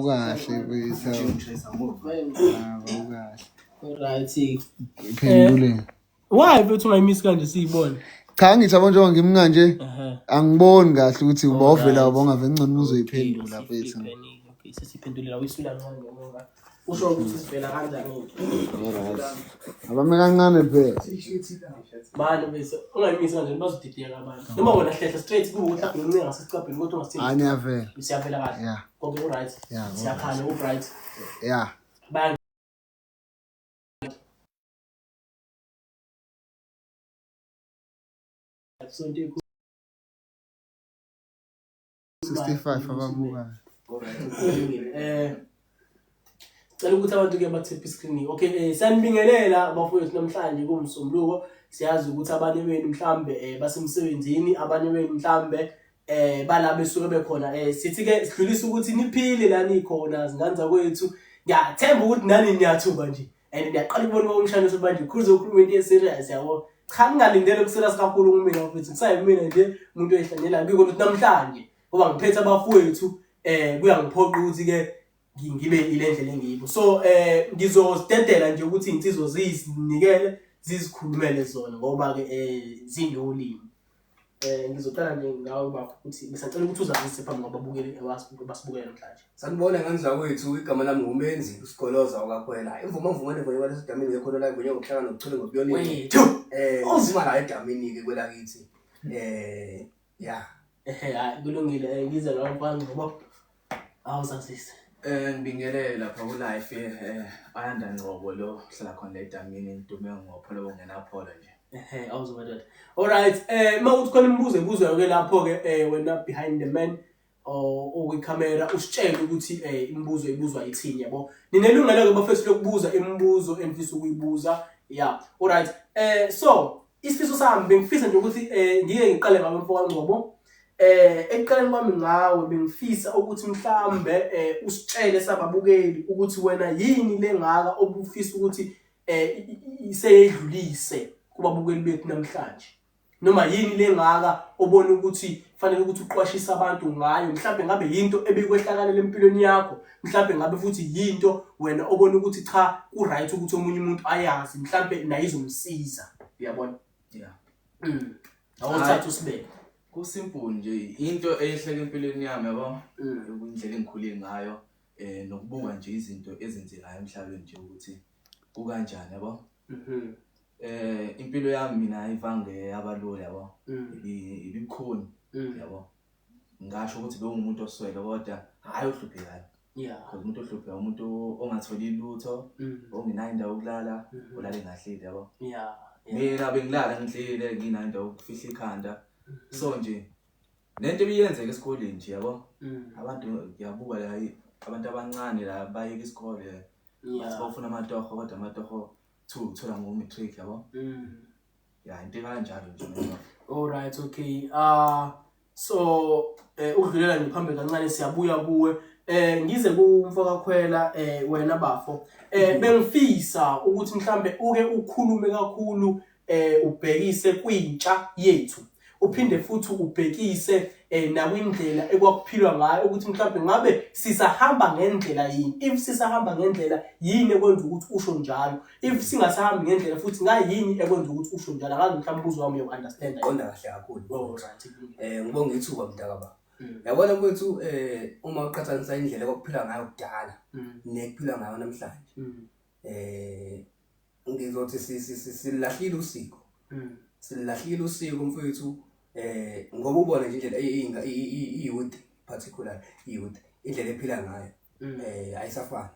Ukahle kuyisa. Ukahle. Alright. Iphendule. Why bethu ungayimisi kanje siyibone? Cha ngithi abantu njengoba ngimnqa nje angiboni kahle ukuthi ubovela ubonga ngcono uzoyiphendula mfethu. Okay, sesiphendulela uyisula kancane ngoba usho ukuthi sivela kanjani. Abame kancane phela. Manje bese ungayimisi kanje bazodidiyela abantu. Noma wona hlehla straight kuwukuthi akuncane ngasicabheni kodwa ungasithini. Ani yavela. Siyavela kahle. Yeah. Konke right. Yeah. Siyakhala right. Yeah. Bye. 65 ababuka. Cela ukuthi abantu ke bathephe iscreen. Okay, sanibingelela abafowethu namhlanje kumsombuluko. Siyazi ukuthi abanye benu mhlambe basemsebenzini, abanye benu mhlambe bala besuke bekhona. Sithi ke sidlulisa ukuthi niphile la nikhona zinganza kwethu. Ngiyathemba ukuthi nani niyathuka nje. And ngiyaqala ukubona umshana sobanje kuze ukhuluma into eserious yabo. Cha ngingalindele ukuserious kakhulu kumina mfethu. Kusayimina nje umuntu oyihlanyela ngiko ukuthi namhlanje ngoba ngiphethe abafowethu kuyangiphoqa ukuthi ke ngibe ile ndlela engiyibo. So ngizostedela nje ukuthi insizwa zizinikele zizikhulumele zona ngoba ke zinolimi. Ngizoqala nje ngawe bafo ukuthi ngisacela ukuthi uzazise phambi kwababukeli abasibukela namhlanje. Sanibona ngandla kwethu igama lami nguMenzi uSikoloza okakhwela. Imvumo ngevele kwasesidamini ngekhona la ngenye ngokuhlala nokuthula ngobuyoni. Uzima la edamini ke kwelakithi. Yeah. Hayi kulungile ngize la mfana ngoba awuzazise. Ngibingelele lapha ku live ayanda ngobo lo hlala khona la edamini ntume ngopholo ongenapholo nje. Awuzwa nje. Alright, mawuthi khona imibuzo ke lapho ke wena behind the man okwi-camera usitshele ukuthi imibuzo ibuzwa yithini yabo. Ninelungelo ke bafethu lokubuza imibuzo enfisa ukuyibuza. Yeah. Alright. So isifiso sami bengifisa nje ukuthi ngike ngiqale ngabe mfowethu Ngcobo. Ekuqaleni kwami ngawe bengifisa ukuthi mhlambe usitshele sababukeli ukuthi wena yini lengaka obufisa ukuthi iseyedlulise kubabukeli bethu namhlanje. Noma yini lengaka obona ukuthi fanele ukuthi uqwashise abantu ngayo, mhlambe ngabe yinto ebikwehlakala empilweni yakho, mhlambe ngabe futhi yinto wena obona ukuthi cha ku right ukuthi omunye umuntu ayazi, mhlambe nayizomsiza. Uyabona? Yeah. Awuthatha usibeke. Kusimple nje into eyehlele empilweni yami yabo indlela engikhule ngayo nokubuka nje izinto ezenzekayo emhlabeni nje ukuthi kukanjani yabo. Impilo yami mina ayivange abalula yabo. Ibikhona yabo. Ngasho ukuthi bengumuntu oswele kodwa hayi ohluphekayo. Yeah. Because umuntu ohluphekayo umuntu ongatholi lutho, ongenayo indawo yokulala, olala engahleli yabo. Yeah. Mina bengilala ngihlile nginayo indawo yokufihla ikhanda. So nje lento ebiyenzeka esikoleni nje yabo. Abantu ngiyabuka la abantu abancane la bayeka isikole. Basifuna amatoho kodwa amatoho thola ngo-matric yabo. Yeah, into kanjalo nje. Alright, okay. So ukudlulela nje phambili kancane siyabuya kuwe. Ngize kumfoka khwela wena bafo. Bengifisa ukuthi mhlambe uke ukhulume kakhulu ubhekise kwintsha yethu. Uphinde futhi ubhekise nakwindlela ekwakuphilwa ngayo ukuthi mhlambe ngabe sisahamba ngendlela yini. If sisahamba ngendlela yini ekwenza ukuthi usho njalo. If singasahambi ngendlela futhi ngayini ekwenza ukuthi usho njalo. Akazi mhlambe ubuzo wami uyounderstand. Qonda kahle kakhulu. Alright. Ngibonga ithuba mdaka ba. Yabona kwethu uma uqhathanisa indlela okuphila ngayo kudala nekuphila ngayo namhlanje. Ngizothi silahlile usiko. Silahlile usiko mfowethu ngoba ubona nje indlela iyouth particular youth indlela ephila ngayo ayisafani.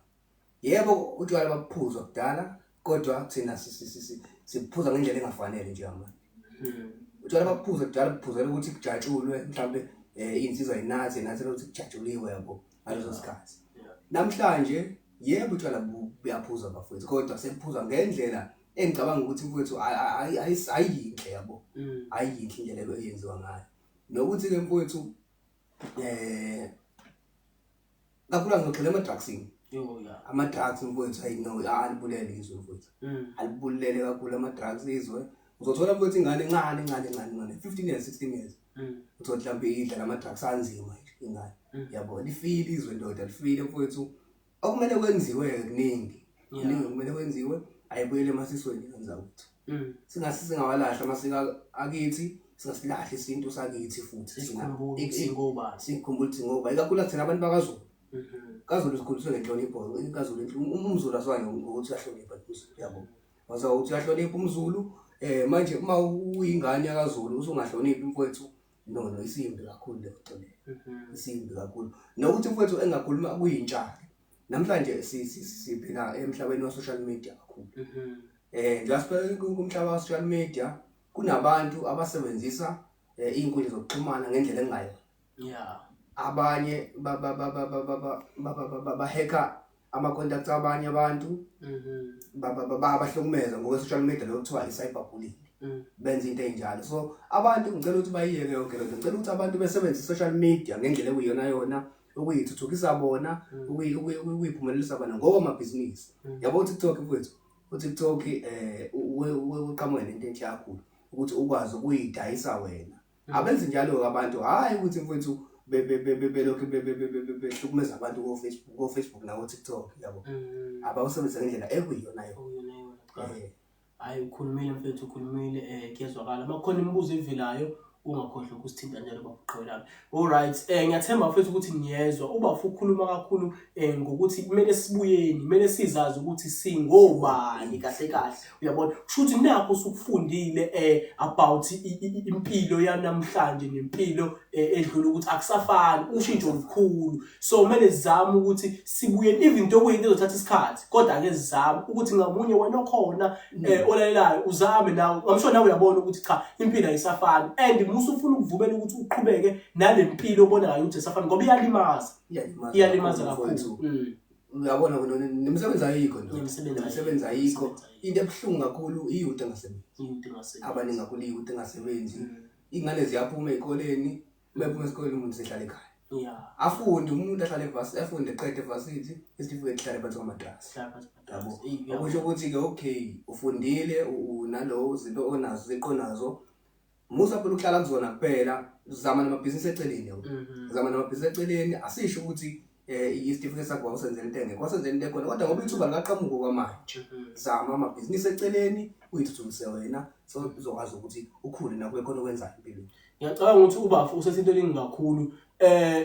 Yebo utshwala babuphuzwa kudala kodwa thina siphuza ngendlela engafanele nje manje. Utshwala babuphuzwa kudala buphuzela ukuthi kujatshulwe mhlambe insizwa inathi ukuthi kujatshuliwe yabo ngaleso sikhathi. Namhlanje yebo utshwala buyaphuza bafowethu kodwa sephuza ngendlela engicabanga ukuthi mfowethu ayiyinhle yabo. Ayiyinhle indlela eyenziwa ngayo. Nokuthi ke mfowethu kakhulu ngixoxela ama-drugsini. Ama-drugs mfowethu alibulele izwe mfowethu. Alibulele kakhulu ama-drugs izwe. Uzothola mfowethu ingane encane 15 years 16 years. Uthola mhlambe idla ama-drugs anzima nje. ingane yabo lifile izwe ndoda lifile mfowethu okumele kwenziwe kuningi kumele kwenziwe ayibuyele emasisweni kanza ukuthi singawalahla amasiko akithi singasilahla isintu sakithi futhi sikhumbule ngoba ikakhulu thina abantu bakaZulu kaZulu sikhuliswe ngenhlonipho kaZulu umZulu aswanye ukuthi uyahlonipha yabo waza uthi uyahlonipha umZulu manje uma uyingane yakaZulu usungahloniphi mfowethu no isimbi kakhulu le nto le isimbi kakhulu nokuthi mfowethu engakhuluma kuyintsha namhlanje siphila emhlabeni wa social media kakhulu njengoba kumhlaba wa social media kunabantu abasebenzisa izinkundla zokuxhumana ngendlela engayona abanye baheka ama-contacts abanye abantu bahlukumeza ngokwe-social media lo kuthiwa i-cyberbullying benza into ey'njalo so abantu ngicela ukuthi bayiyeke yonke lento ngicela ukuthi abantu besebenzise i-social media ngendlela ekuyiyona ukuyithuthukisa bona ukuyiphumelelisa bona ngokwamabhizinisi yabo uTikTok mfowethu uTikTok uqhamuke nento enhle kakhulu ukuthi ukwazi ukuyidayisa wena abenzi njalo abantu hayi ukuthi mfowethu belokhu behlukumeza abantu ko-Facebook nako-TikTok yabo abawusebenzisa ngendlela ekuyiyona hayi ukhulumile mfethu ukhulumile kuyezwakala makukhona imibuzo evelayo ungakhohlwa ukusithinta njalo bakuqhawelana alright ngiyathemba mfethu ukuthi niyezwa uba ukhuluma kakhulu ngokuthi kumele sibuyeni kumele sizazi ukuthi singobani kahle kahle uyabona kusho ukuthi nakho usukufundile about impilo yanamhlanje nempilo edlula ukuthi akusafani ushintsho olukhulu so kumele sizame ukuthi sibuyeni even into okuyinto ezothatha isikhathi kodwa ake sizame ukuthi ngamunye wena okhona olalelayo uzame nawe ngamsho nawe uyabona ukuthi cha impilo ayisafani and usufuna ukuvumela ukuthi uqhubeke nalempilo obona ngayo ukuthi esafana ngoba iyalimaza kakhulu uyabona nemisebenzi ayikho nje nemisebenzi ayikho into ebhlungu kakhulu iyouth engasebenzi abaningi kakhulu iyouth engasebenzi ingane ziyaphuma ezikoleni bephuma esikoleni umuntu sehlala ekhaya afunde umuntu ahlale evasi afunde eqede evasithi isitifiketi ehlale phansi kwamadrasi yabo akusho ukuthi ke okay ufundile unalo zinto onazo ziqonazo musa phela ukuhlala kuzona kuphela zama namabhizinisi eceleni yabo zama namabhizinisi eceleni asisho ukuthi isitifiketi sakho awusenzele into engekho wasenzele into ekhona kodwa ngoba ithuba likaqhamuko kwamanje zama amabhizinisi eceleni uyithuthukise wena so uzokwazi ukuthi ukhule nakho ekhona ukwenza empilweni ngiyacabanga ukuthi ubafo usesinto eningi kakhulu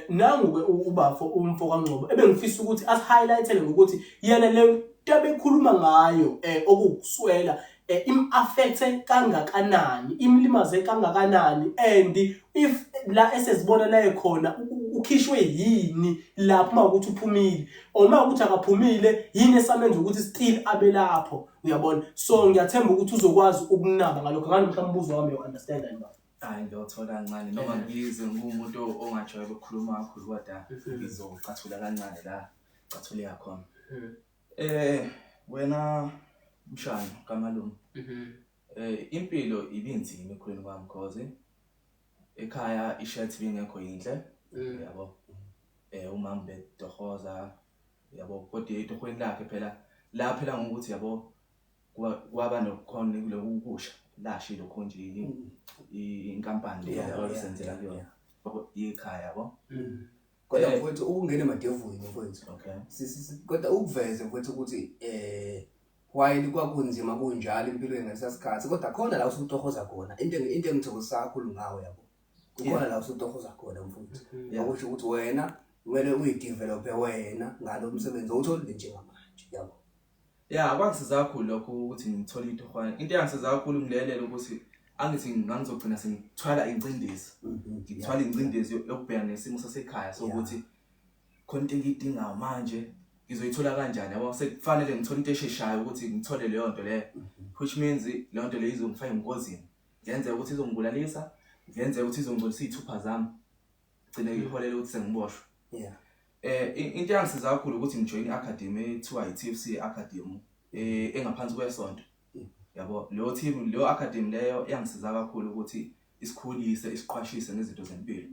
nangu-ke ubafo umfo kaNgcobo ebengifisa ukuthi as-highlightele ngokuthi yena le nto abekhuluma ngayo okuwukuswela im-affecte kangakanani imlimaze kangakanani and if la esezibona la ekhona ukhishwe yini lapho mawukuthi uphumile or mawukuthi akaphumile yini esamenza ukuthi still abe lapho uyabona so ngiyathemba ukuthi uzokwazi ukunaba ngalokho ngani mhlawumbe umbuzo wami you-understand and hayi ngiyothola kancane noma ngize ngumuntu ongajwayele ukukhuluma kakhulu kodwa ngizocathula kancane la cathule yakhona wena mshana kamalume impilo ibinzima ekhuleni kwami because ekhaya ishethi bingekho yinhle yabo umama bedohoza yabo kodwa idohweni lakhe phela la phela ngokuthi yabo kwaba nokukhona kulokusha lashilo khonje inkampani le yayisenzela kuyona ikhaya yabo kodwa mfowethu ukungena emadevuni mfowethu okay kodwa ukuveze mfowethu ukuthi while kwakunzima kunjalo empilweni ngalesasikhathi kodwa khona la usutohoza khona into engithokozisa kakhulu ngawe yabo kukhona la usutohoza khona mfowethu akusho ukuthi wena kumele uyidevelope wena ngalo msebenzi owutholile njengamanje yabo kwangisiza kakhulu lokho ukuthi ngithole itohwana into engisiza kakhulu ngilelela ukuthi angithi ngangizogcina sengithwala ingcindezi ngithwala ingcindezi yokubheka nesimo sasekhaya sokuthi khona into engidinga manje ngizoyithola kanjani yabo sekufanele ngithole into esheshayo ukuthi ngithole leyo nto leyo which means leyo nto leyo izongifaka engozini ngenze ukuthi izongibulalisa ngenze ukuthi izongcolisa izithupha zami gcine ngiholele ukuthi sengiboshwe into engisiza kakhulu ukuthi ngijoin i-academy ethiwa i-TFC Academy engaphansi kwesonto yabo leyo team leyo academy leyo yangisiza kakhulu ukuthi isikhulise isiqhwashise ngezinto zempilo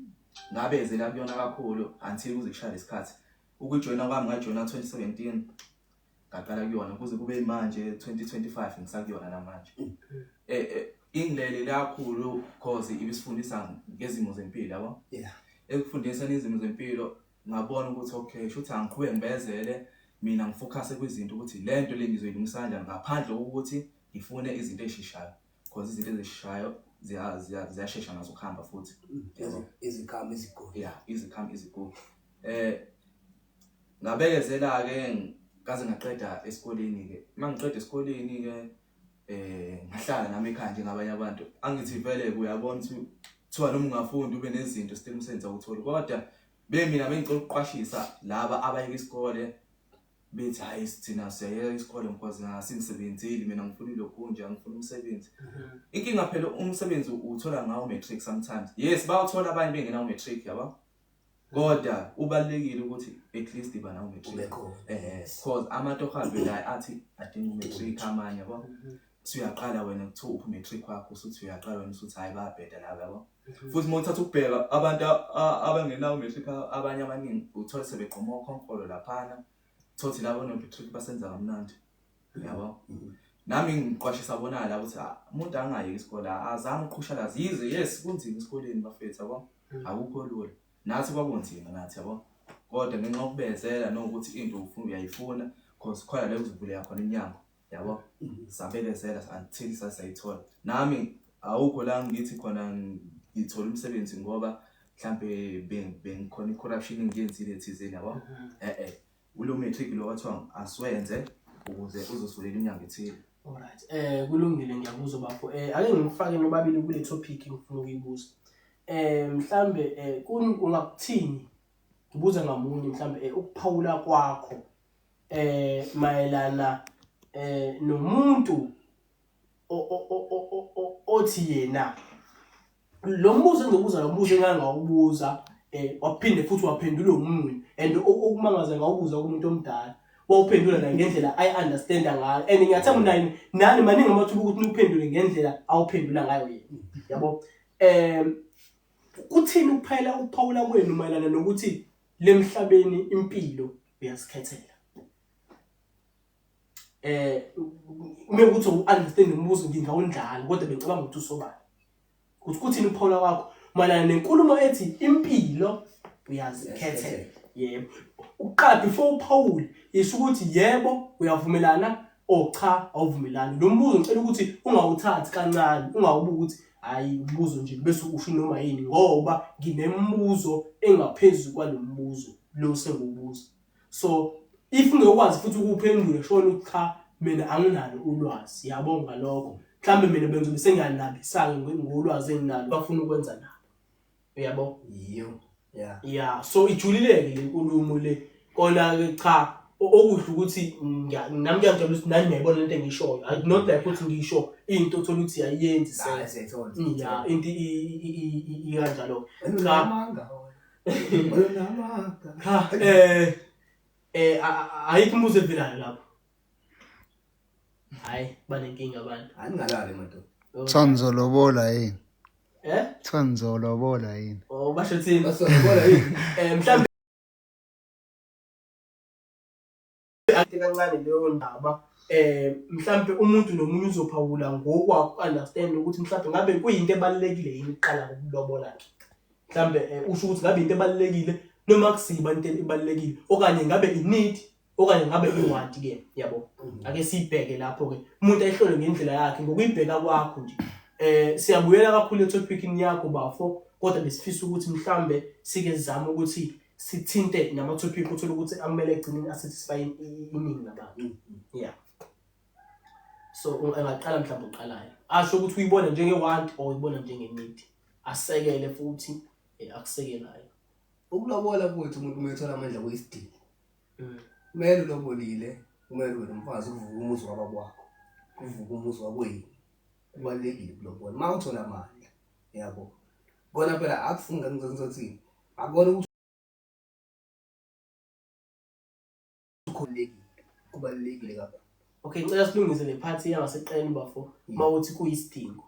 ngabezela kuyona kakhulu until kuze kushaya isikhathi ukujoina kwami ngajoina 2017 ngaqala kuyona kuze kube manje 2025 ngisakuyona namanje ingilele kakhulu because ibisifundisa ngezimo zempilo yabo ekufundiseni izimo zempilo ngabona ukuthi okay shothi angiqhubeke ngibezele mina ngifocus kwizinto ukuthi lento le ngizoyilungisa kanjani ngaphandle kokuthi ngifune izinto ezisheshayo because izinto ezisheshayo ziyashesha nazo ukuhamba futhi izikhamu iziguli izikhamu iziguli ngabekezela ke kaze ngaqeda esikoleni ke mangiqeda esikoleni ke ngahlala nami ekhaya njengabanye abantu angithi vele uyabona ukuthi thiwa noma ungafundi ube nezinto still umsebenzi awutholi kodwa mina bengicela ukuqwashisa laba abayeka isikole bethi hayi sithina siyayeka isikole because ngasingisebenzile mina ngifuna lokhu nje ngifuna umsebenzi inkinga phela umsebenzi uthola ngawo matric sometimes yes bayothola abanye bengena matric yaba kodwa ubalekile ukuthi at least iba nawo matric because amatohambe la athi adinga matric amanye yaba uyaqala wena kuthi uphi matric wakho usuthi uyaqala wena usuthi hayi babheda laba yabo futhi mothatha ukubheka abantu abangenawo matric abanye abaningi uthola sebeqoma ukhonkolo laphana thothi labo no matric basenza kamnandi yabo nami ngiqwashisa bona la ukuthi umuntu angayeki isikole azama uqhushala zize yes kunzima esikoleni bafethu yabo akukho lula nathi kwakunzima nathi yabo kodwa ngenxa yokubezela nokuthi into ufuna uyayifuna because khona la uzivuleka khona iminyango yabo sabelezela until sasayithola nami awukho la ngithi khona ngithola umsebenzi ngoba mhlambe bengikhona icorruption engiyenzile thizeni yabo ulo matric lo wathiwa asiwenze ukuze uzosulela iminyango ethile. Alright kulungile ngiyakuzwa bafo ake ngifake nobabili kule topic ngifuna ukuyibuza mhlambe ungakuthini ngibuza ngamunye mhlambe ukuphawula kwakho mayelana nomuntu othi yena lo mbuzo engizobuza lo mbuzo engangawubuza waphinde futhi waphendula umunye and okumangaza ngawubuza kumuntu omdala wawuphendula naye ngendlela I understand ngayo and ngiyathanda nani maningi amathuba ukuthi uphendule ngendlela awuphendula ngayo yena yabo kuthini ukuphela ukuphawula kwenu mayelana nokuthi lemhlabeni impilo uyasikhethela ukuthi u-understand umbuzo ngingawundlala kodwa bengicabanga ukuthi usobala ukuthi kuthini ukuphawula kwakho mayelana nenkulumo ethi impilo uyazikhethela yebo uqala before uphawule yisho ukuthi yebo uyavumelana cha awuvumelani lo mbuzo ngicela ukuthi ungawuthathi kancane ungawubuza ukuthi hayi ubuzo nje bese usho noma yini ngoba nginembuzo engaphezulu kwalombuzo lo sengibuza so if ngekwazi futhi ukuphendula shona ukuthi cha mina anginalo ulwazi yabonga lokho mhlambe mina benzobe sengiyanabisanga ngolwazi enginalo bafuna ukwenza nabo uyabo yeah so ijulileke lenkulumo le kona ke cha okusho ukuthi nami ngiyajabula ukuthi nani ngiyibona lento engishoyo not like ukuthi ngisho into othola ukuthi ayenzi sesithola yeah into ikanjalo cha ayikho umuze evelayo lapho hayi banenkinga abantu aningalale madoda Thonzo lobola yini Thonzo lobola yini basho thini basobola yini mhlambe ake kancane leyo ndaba mhlambe umuntu nomunye uzophawula ngokwakho understand ukuthi mhlambe ngabe kuyinto ebalekile yini iqala ukulobola ke mhlambe usho ukuthi ngabe into ebalekile noma kusiba into ebalekile okanye ngabe i-need okanye ngabe i-want ke yabo ake sibheke lapho ke umuntu ayihlole ngendlela yakhe ngokuyibheka kwakho nje siyabuyela kakhulu etopicini yakho bafo kodwa besifisa ukuthi mhlambe sike sizama ukuthi sithinte namatopic uthola ukuthi akumele egcineni asatisfy iningi labantu yeah so ungaqala mhlambe uqalayo asho ukuthi uyibona njenge-want or uyibona njenge-need asekele futhi akusekelayo ukulobola futhi umuntu umethola amandla kwesidingo kumele ulobolile kumele ube nomfazi uvuka umuzi wabakwakho uvuka umuzi wakwenu kubalekile ukulobola mawuthola amandla yabo bona phela akufunga ngizothini akubona ukuthi kubalekile kapha okay ngicela silungise le party yangaseqeni bafo mawuthi kuyisidingo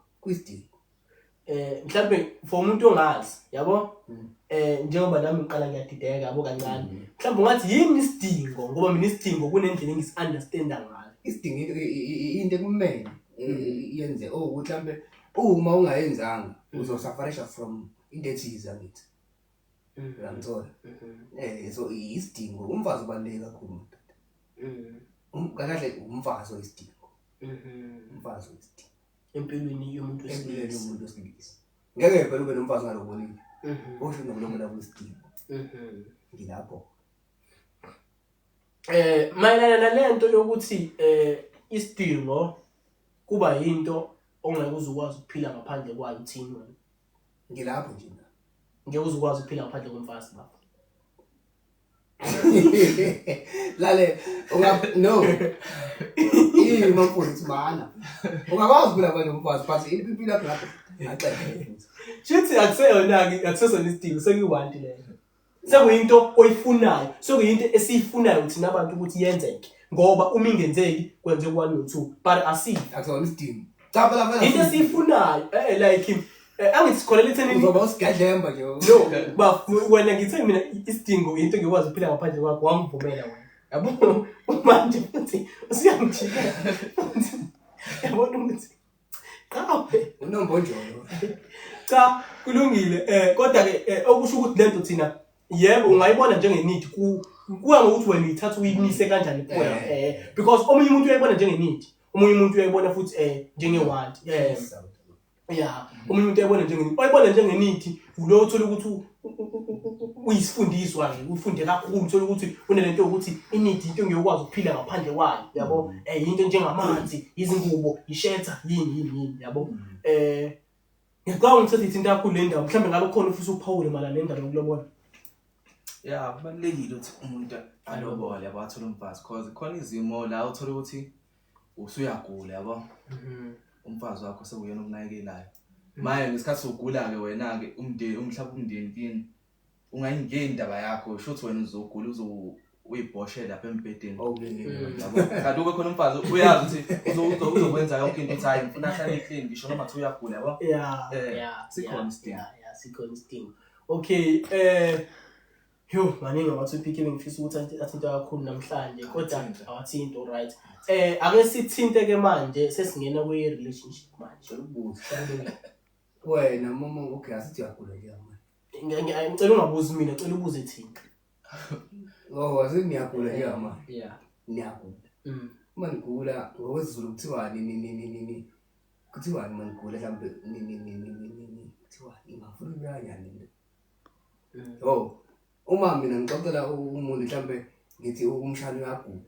mhlambe for umuntu ongazi yabo njengoba nami ngiqala ngiyadideka yabo kancane mhlambe ngathi yini isidingo ngoba mina isidingo kunendlela engisi-understanda ngayo isidingo into ekumele yenze ukuthi mhlambe uma ungayenzanga uzosafarisha from into ethize ngithi uyangithola so isidingo umfazi ubaluleke kakhulu kahle umfazi oyisidingo umfazi oyisidingo empilweni yomuntu wesilisa ngeke phela ube nomfazi ngalobonile osho nokulobola kwesidingo ngilapho mayelana nalento yokuthi isidingo kuba yinto ongeke uzukwazi ukuphila ngaphandle kwayo uthini wena ngilapho nje ngeke uzukwazi ukuphila ngaphandle komfazi lapho lale no mafundisi mana ungakwazi kula kwena umfazi but impilo yakho lapho axeke shithi akusesona isidingo sekuyiwanti leyo sekuyinto oyifunayo sekuyinto esiyifunayo thina abantu ukuthi yenzeke ngoba uma ingenzeki kwenze 1 no 2 but akusona isidingo cha phela into esiyifunayo like angithi sikholela ethenini uzoba usigadlemba nje no ba wena ngithi mina isidingo into engikwazi ukuphila ngaphandle kwakho wangivumela wena yabo manje futhi usiyangijika yabona ukuthi qawe unombonjolo cha kulungile kodwa ke okusho ukuthi lento thina yebo ungayibona njenge-need kuya ngokuthi wena uyithatha uyimise kanjani kuwena because omunye umuntu uyayibona njenge-need omunye umuntu uyayibona futhi njenge-want yeah omunye umuntu uyayibona njenge-need ulo uthola ukuthi uyisifundiswa nje ufunde kakhulu uthola ukuthi unelento yokuthi i-need into engiyokwazi ukuphila ngaphandle kwayo yabo into njengamanzi izingubo ishelter yini yabo ngicabanga ukuthi ithinta kakhulu le ndawo mhlawumbe ngabe khona ufisa ukuphawula mala le ndaba yokulobola yeah kubalekile ukuthi umuntu alobole yabo athola umfazi because khona izimo la uthola ukuthi usuyagula yabo umfazi wakho sekuyena okunakekelayo manje ngesikhathi sokugula ke wena ke umndeni umhlaba umndeni kini ungayingindaba yakho shothi wena uzogula uyibhoshe lapha embedeni yabo kanti ube khona umfazi uyazi ukuthi uzokwenza yonke into ethi ngifuna ahlale clean ngisho nomathi uyagula yabo sikhona isidingo okay yo maningi ama-topic engifisa ukuthi athinta kakhulu namhlanje kodwa awathinto right ake sithinte ke manje sesingena kwi-relationship manje wena mama okay asithi uyagula nje manje ngicela ungabuzi mina cela ubuze thina asingiyagula nje manje niyagula uma ngigula ngokwesiZulu kuthiwa ni kuthiwa uma ngigula mhlambe kuthiwa ingafuna ukuyanyani uma mina ngixoxela umuntu mhlambe ngithi umshana uyagula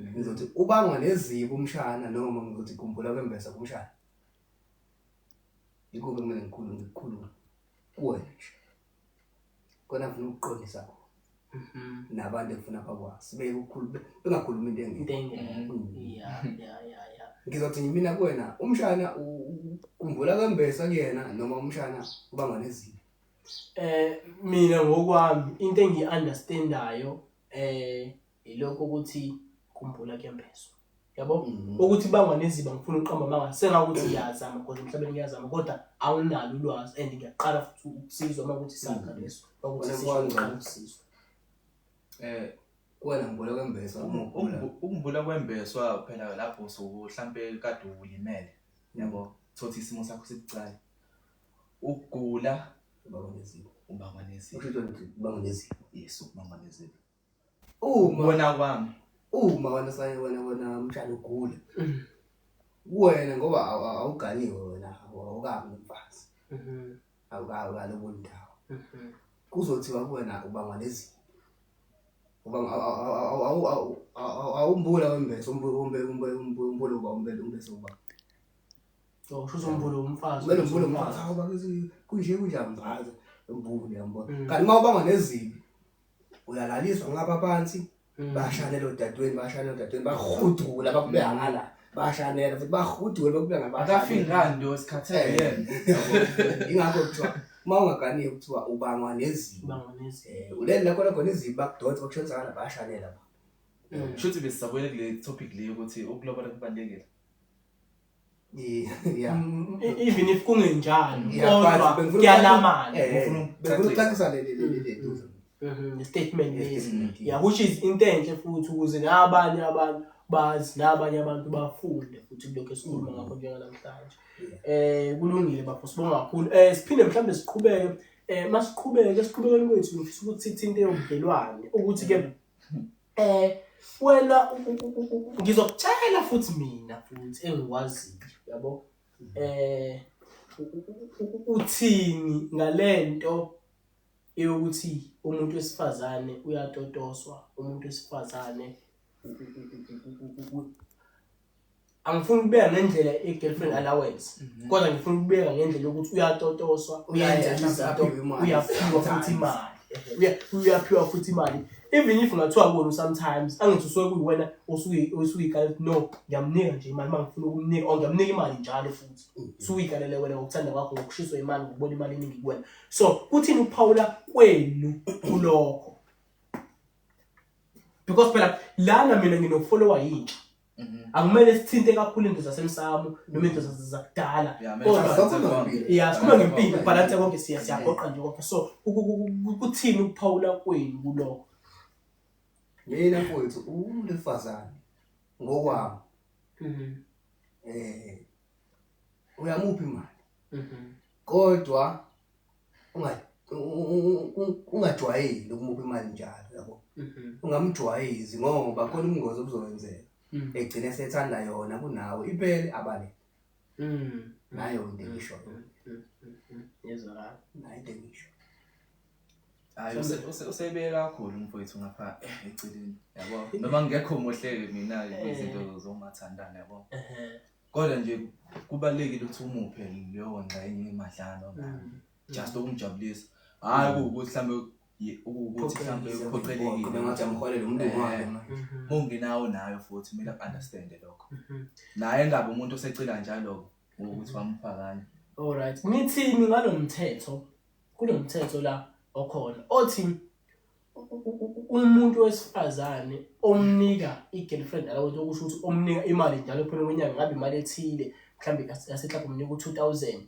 ngizothi ubangwa nezipho umshana noma ngizothi khumbula kwembesa kumshana ikube kumele ngikhuluma kuwena nje kona ngifuna ukuqondisa khona nabantu ekufuna bakwazi bengakhuluma into engekho ngizothi mina kuwena umshana ukhumbula kwembesa kuyena noma umshana ubangwa nezipho mina ngokwami into engiyi-understandayo ilokho ukuthi khumbula kuyembeswa yabo ukuthi bangwa neziba ngifuna uqamba manga sengakuthi iyazama because emhlabeni ngiyazama kodwa awunalo ulwazi and ngiyaqala futhi ukusizwa makuthi sakha leso ukuthi siqala ukusizwa wena ngibula kwembeswa ukhumbula kwembeswa phela lapho mhlambe kade ulimele yabo thothi isimo sakho sibucayi ukugula ubangwa nezipho yes ubangwa nezipho ubona kwami wena mshana ugula wena ngoba awuganiwe wena awukabi nomfazi awukalo bondawo kuzothiwa kuwena ubangwa nezipho awumbula wembesa umbulo umbese uba shuthi umbulo umfazi kumele umbulo umfazi awubakithi kunje mbaza umbulo yambona kanti uma ubangwa nezipho uyalaliswa ngapha phansi bashanela odadweni bahudula bakubeka ngala bashanela futhi bahudule bakubeka ngaba akafingani lo sikhathele yena ingakho kuthiwa uma ungaganiwe kuthiwa ubangwa nezipho ulele lakho khona izipho bakudonsa bakushonisa ngala bashanela shothi besisabuyele kule topic le ukuthi ukulobola kubalekile even if kungenjalo kodwa kuyalamana bengifuna ukucacisa le statement lesi which is into enhle futhi ukuze nabanye abantu bazi nabanye abantu bafunde futhi kulokho esikhuluma ngakho njengalamhlanje kulungile bafo sibonga kakhulu siphinde mhlambe siqhubeke masiqhubekeni kwethu ngifisa ukuthi sithinte yobudlelwane ukuthi-ke wena ngizokutshela futhi mina futhi engikwaziyo yabo uthini ngalento eyokuthi umuntu wesifazane uyatotoswa umuntu wesifazane angifuni ukubeka ngendlela i-girlfriend allowance kodwa ngifuna ukubeka ngendlela yokuthi uyatotoswa uyaphiwa futhi imali uyaphiwa futhi imali even if ngathiwa kuwena sometimes angithi usuke kuyiwena usuyikala no ngiyamnika nje imali mangifuna ukumnika or ngiyamnika imali njalo futhi usuyikalele wena ngokuthanda kwakho ngokushiswa imali ngokubona imali eningi kuwena so kuthini ukuphawula kwenu kulokho because phela lana mina nginofollowa yintsha akumele sithinte kakhulu into zasemsamo noma into zakudala kodwa sikhuluma ngempilo balance konke siyagoqa nje konke so kuthini ukuphawula kwenu kulokho mina mfowethu umuntu wesifazane ngokwami uyamupha imali kodwa ungajwayeli ukumupha imali njalo yabo ungamjwayezi ngoba khona ubungozi obuzowenzeka egcine sethanda yona kunawe iphele abale nayo into ngisho yezwa nayo into ngisho hayi usebeke kakhulu mfowethu ngapha eceleni yabo noma ngekho mohleke mina izinto zongathandana yabo kodwa nje kubalekile ukuthi umuphe leyo ngxenye emadlana nayo just ukumjabulisa hayi ukuthi mhlambe ukuthi mhlambe uphoqelekile ngathi amholele umndeni wakhe ungenawo nayo futhi mina understand lokho naye ngabe umuntu osecela njalo ukuthi wamphakani alright ngithini ngalomthetho kulomthetho la okhona othi umuntu wesifazane omnika igirlfriend alawuthi okusho ukuthi omnika imali njalo phela kwenyanga ngabe imali ethile mhlambe asehlapha umnika u2000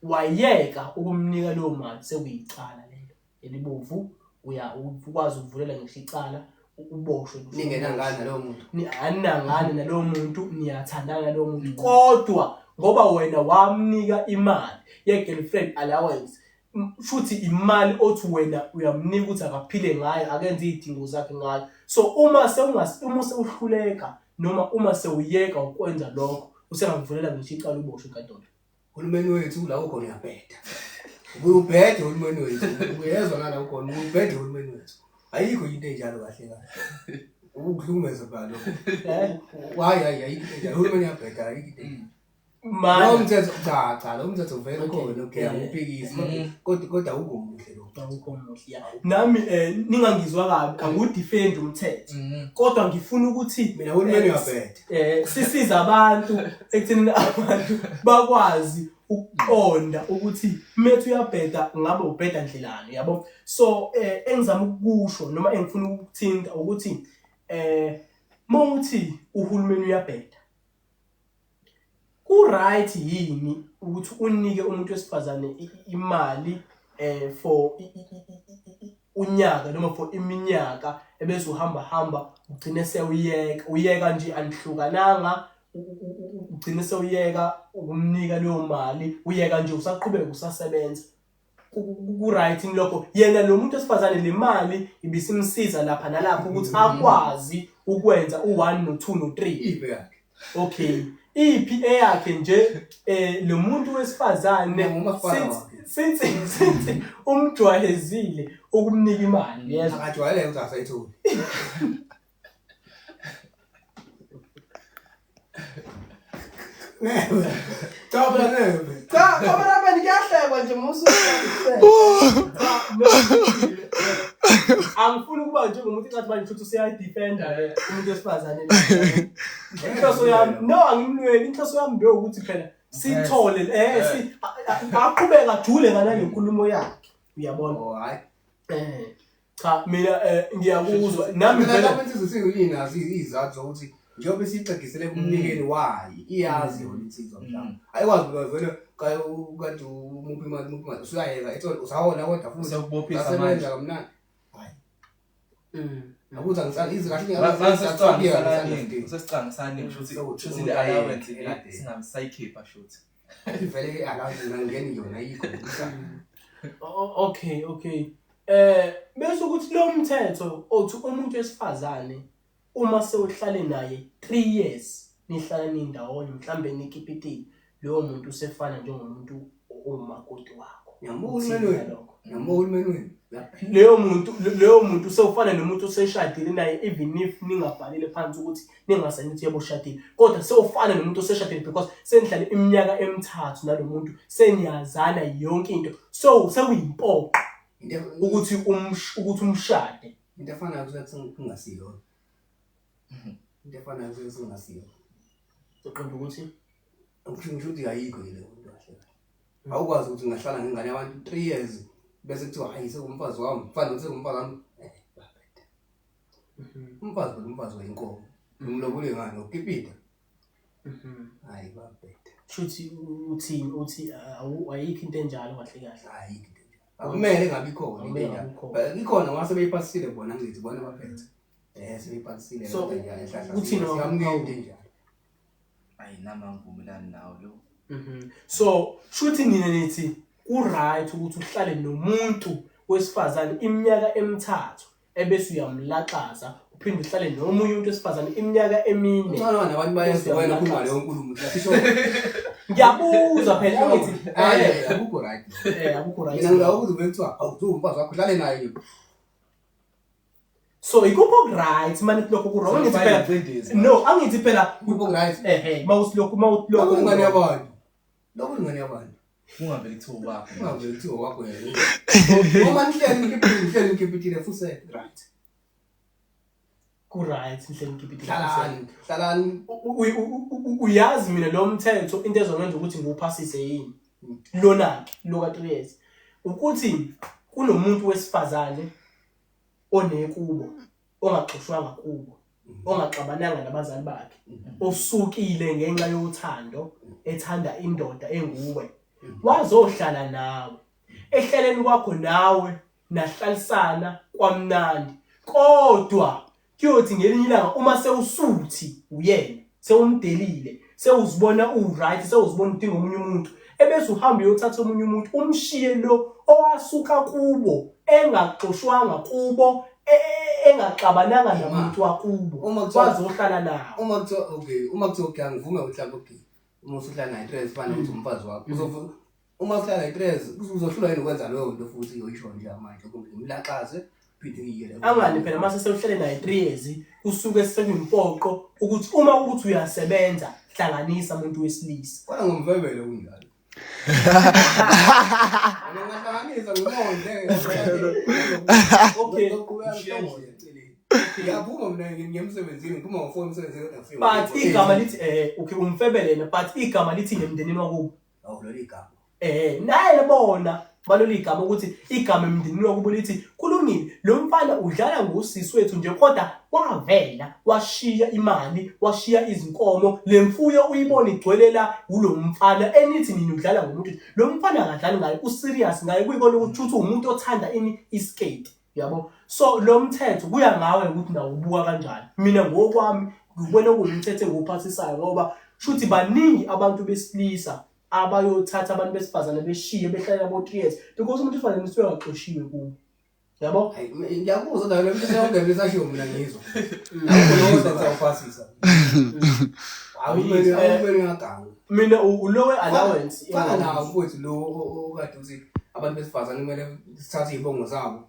wayeka ukumnika leyo mali sekuyicala lelo elibovu ukwazi ukuvulela ngisho icala uboshwe ningenangani nalowo muntu aningani nalowo muntu niyathandana nalowo muntu kodwa ngoba wena wamnika imali ye girlfriend allowance futhi imali othi wena uyamnika ukuthi akaphile ngayo akenze izidingo zakhe ngayo so uma sewuhluleka noma uma sewuyeka ukwenza lokho usengavulela ngisho icala uboshwe enkantolo uhulumeni wethu la ukhona uyabheda ubhede uhulumeni wethu uyezwa ngala ukhona ubhede uhulumeni wethu ayikho into enjalo kahle kahle ukuhlukumeza balo hayi uhulumeni uyabheda ayikho manje umthetho cha lo mthetho vele khona okay angiphikisi kodwa ukomuhle lo ukomuhle nami ningangizwa kabi angudefend umthetho kodwa ngifuna ukuthi mina uhulumeni uyabheda sisiza abantu ekutheni abantu bakwazi ukuqonda ukuthi methu uyabheda ngabe ubheda ndlelani yabo so engizama ukusho noma engifuna ukuthinta ukuthi mawuthi uhulumeni uyabheda right yini ukuthi unike umuntu wesifazane imali for unyaka noma for iminyaka ebese uhamba ugcine uyeka nje anihlukananga ugcine sewuyeka ukumnika leyo mali uyeka nje usaqhubeka usasebenza ku right lokho yena lo muntu wesifazane le mali ibisimsiza lapha nalapha ukuthi akwazi ukwenza u1 no2 no3 ibe yakhe okay iphi eyakhe nje lo muntu wesifazane sithi umjwayezile ukumnika imali yezwa akajwayele ukuthi asayithuli Cha kamera ngiyahlekwa nje musu angifuni ukuba njengomuntu engathi manje futhi usiyadefender umuntu wesifazane inhloso yami no angimlweli inhloso yami nje ukuthi phela sithole aqhubeka ajule ngana lenkulumo yakhe uyabona hayi cha mina ngiyakuzwa nami phela abantu sizingiyinazi izathu zokuthi njengoba siqegisele kumnikeni wayi iyazi yona insizwa mhlawumbe ayikwazi vele kade umuphi imali usuyayeka ethi usawona kodwa futhi usakubophisa manje kamnandi hayi akuthi angisali izikahle usesicanga sani shuthi le allowance singamsayikhipha shuthi vele allowance ngangeni yona ayikho Okay. Bese ukuthi lo mthetho othi umuntu wesifazane uma sewuhlale naye 3 years nihlala nindawonye mhlambe nikipitile lowo muntu usefana njengomuntu omakoti wakho. Uhulumeni. Leyo muntu sewufana nomuntu oseshadile naye even if ningabhalile phansi ukuthi ningasayini ukuthi yebo ushadile kodwa sewufana nomuntu oseshadile because senihlale iminyaka emithathu nalomuntu seniyazana yonke into so sekuyimpoqo ukuthi umshade into efana kusengasiyo into efana kusengasiyo uqonda ukuthi ukusho ukuthi ayikho ile into kahle awukwazi ukuthi ngahlala ngengane yabantu 3 years bese kuthiwa hayi sekumfazi wami mfana sekumfazi wami umfazi wenkomo umlobule ngani ukipita hayi babethe shuthi uthi ayikho into enjalo kahle ayikho akumele ngabe khona into enjalo ikhona ngase beyipasisile bona ngithi bona baphethe sebeyipasisile so ehlahla uthi no ngamnike into enjalo ayinama ngivumelani nawo lo so shuthi nina nithi ku-right ukuthi uhlale nomuntu wesifazane iminyaka emithathu ebese uyamlaxaza uphinde uhlale nomunye umuntu wesifazane iminyaka emine uncane nabantu bayenza wena khuluma leyo nkulumo sisho ngiyabuza phela ngithi akukho right akukho right mina ngawukuthi bekuthiwa awuzumfazi wakho uhlale naye so ikupho right manje lokho ku wrong ngithi phela no angithi phela ikupho right mawusilokhu ingane yabantu lokho ingane yabantu ungaveli kuthiwa wakho ungaveli kuthiwa wakho uma nihleli ngikipitile futhi right ku-right nihleli ngikipitile hlalani uyazi mina lo mthetho into ezongenza ukuthi ngiwuphasise yini lona-ke loka 3 years ukuthi kunomuntu wesifazane onekubo ongaxoshwanga kubo ongaxabananga nabazali bakhe osukile ngenxa yothando ethanda indoda enguwe wazohlala nawe ehlaleni kwakho nawe nahlalisana kwamnandi kodwa kuyothi ngelinye ilanga uma sewusuthi uyena sewumdelile sewuzibona u-right sewuzibona udinga omunye umuntu ebese uhamba uyothatha omunye umuntu umshiye lo owasuka kubo engaxoshwanga kubo engaxabananga namuntu wakubo wazohlala nawo uma kuthiwa ngivume mhlawumbe okay uma usuhlala naye 3 years fana ukuthi umfazi wakho uma uhlala naye 3 years uzohlula yini ukwenza leyo nto futhi uyisho nje manje kumlaxaze phinde ngiyele angani phela mase sewuhlele naye 3 years usuke sekuyimpoqo ukuthi uma ukuthi uyasebenza hlanganisa umuntu wesilisa kodwa ngomvebele kunjalo ngihlanganisa ngumonde okay yaphuma mina ngiyemsebenzini ngiphuma ngofona umsebenzini kodwa but igama lithi okay umfebelena but igama lithi ngemndenini wakubo awu lo igama naye bona balolu igama ukuthi igama emndenini wakubo lithi kulungile lo mfana udlala ngosisi wethu nje kodwa wavela washiya imali washiya izinkomo lemfuyo uyibona igcwelela kulo mfana enithi nini udlala ngomuntu lo mfana akadlali ngayo userious ngayo kuyikona ukuthi umuntu othanda ini iskate yabo so lo mthetho kuya ngawe ukuthi nawubuka kanjani mina ngokwami ngibona kuwumthetho engiwuphasisayo ngoba shuthi baningi abantu besilisa abayothatha abantu besifazane beshiye behlala abo 3 years because umuntu ufana nisuke waxoshiwe kubo yabo ngiyabuza la lo mthetho wonke lesashiwo mina ngizwa akho lo uzawuphasisa awumele ngaganga mina ulowe allowance fana nawo mfowethu lo okade uthi abantu besifazane kumele sithathe izibongo zabo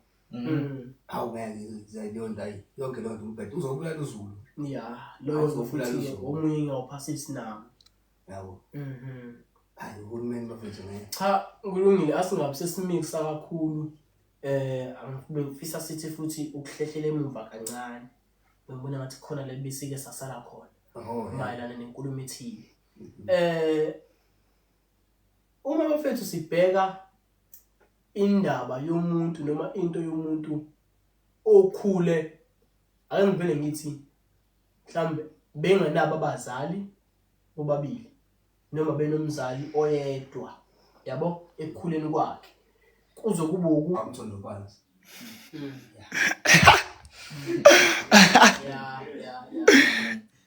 awungeke leyo ndayi yonke lo nto umbhede uzobulala uzulu loyo futhi omunye ngawuphasisi nami yabo hayi uhulumeni bafethu cha kulungile asingabe sesimikisa kakhulu angifisa sithi futhi ukuhlehlela emuva kancane ngibona ngathi khona le besike sasala khona mayelana nenkulumo ethile uma bafethu sibheka indaba yomuntu noma into yomuntu okhule angivele ngithi mhlambe bengenabo abazali bobabili noma benomzali oyedwa yabo ekukhuleni kwakhe kuzokuba amthondo phansi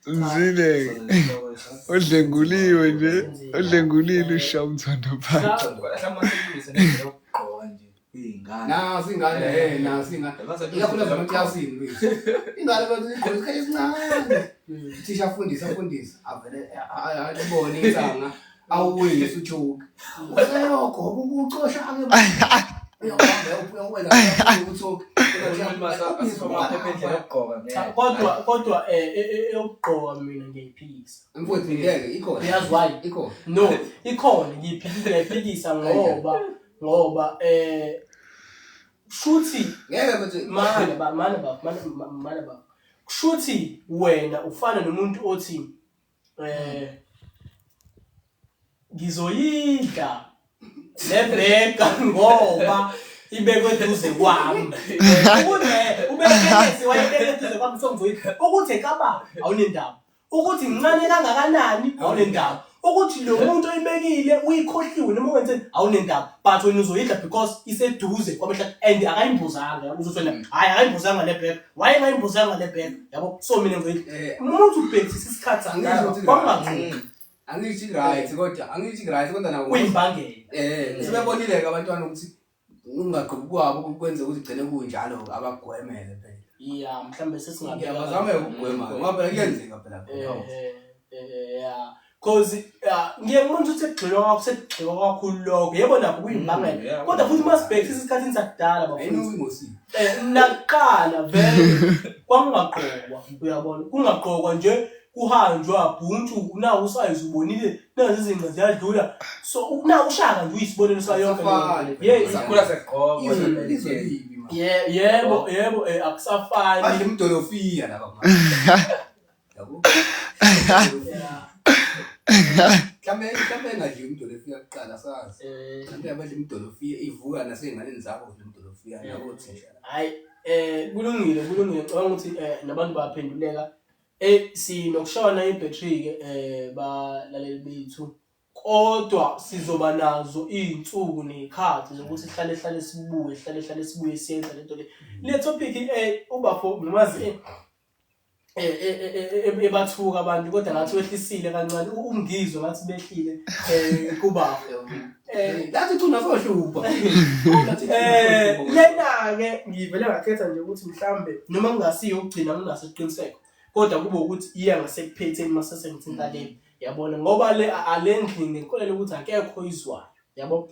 Mzile odlenguliwe nje odlengulile usha umthondo phansi mhlawumbe sekuyise ngendlela yokugqoka nje iy'ngane. Nazi ingane nazi ingane. Ikakhulukazi emaklasini wethu. Ingane bathi igqoke isikhathi esincane. Uthisha afundisa avele ayibone insanga awuyisa ujoke. Useyogoba ubucosha ke. Kodwa eyokugqoka mina ngiyayiphikisa. Mfowethu ngeke ikhona. Uyazi why? Ikhona. No, ikhona ngiyayiphikisa ngoba shuthi Ngeke bathi mana ba. Shuthi wena ufana nomuntu othi ngizoyidla lebheka ngoba ibekwe eduze kwami. Ubekele wayekele eduze kwami songizoyidla. Ukuthi ekaba awunendaba. Ukuthi incane kangakanani awunendaba. Ukuthi lo muntu oyibekile uyikhohliwe noma wenze awunendaba. But wena uzoyidla because iseduze kwamehla and akayimbuzanga. Uzothona hayi akayimbuzanga lebheka. Why engayimbuzanga lebheka? Yabo so mina ngizoyidla. Umuntu ubhekisisa isikhathi angizwa angithi right kodwa nawo uyimbangela. Sibebonile ke abantwana ukuthi ungagqibi kwabo ukwenza ukuthi igcine kunjalo abagwemele phela. Yeah, mhlambe sesingabeka. Ngiyazama ukugwema ngoba phela kuyenzeka phela. Yeah. Cause ngiyabona ukuthi sekugxilwa kakhulu lokho. Yebo nabo kuyimbangela. Kodwa futhi masibhekisa isikhathini sakudala bafundisi. Naqala vele kwangaqokwa uyabona. Kungaqokwa nje kuhanjwa buntu nawo usayizi ubonile nazi izinqa ziyadlula. So nawo ushaka nje uyisibonelo sayonke le. Yes, Sakhula segqoka. Yebo akusafani. Manje imdolofia lapha manje. Yabo. Mhlambe ngadli imdolofia kuqala sazi. Mhlambe abadli imdolofia ivuka nasenganeni zakho imdolofia yabo thisha. Hayi kulungile ngicabanga ukuthi nabantu bayaphenduleka. Sinokushona ibattery ke balaleli bethu. Kodwa sizoba nazo izinsuku nezikhathi zokuthi sihlale sibuye siyenza lento le. Le topic ubapho ngimazi ebathuka abantu kodwa ngathi wehlisile kancane umngizwe ngathi behlile kuba lathi thuna sohlupha. Lena ke ngivele ngakhetha nje ukuthi mhlambe noma ngingasiyo ukugcina ngingasesiqiniseko kodwa kube ukuthi iya ngasekuphethe masase ngithinta le yabona ngoba le alendli ngenkolelo ukuthi akekho izwayo yabo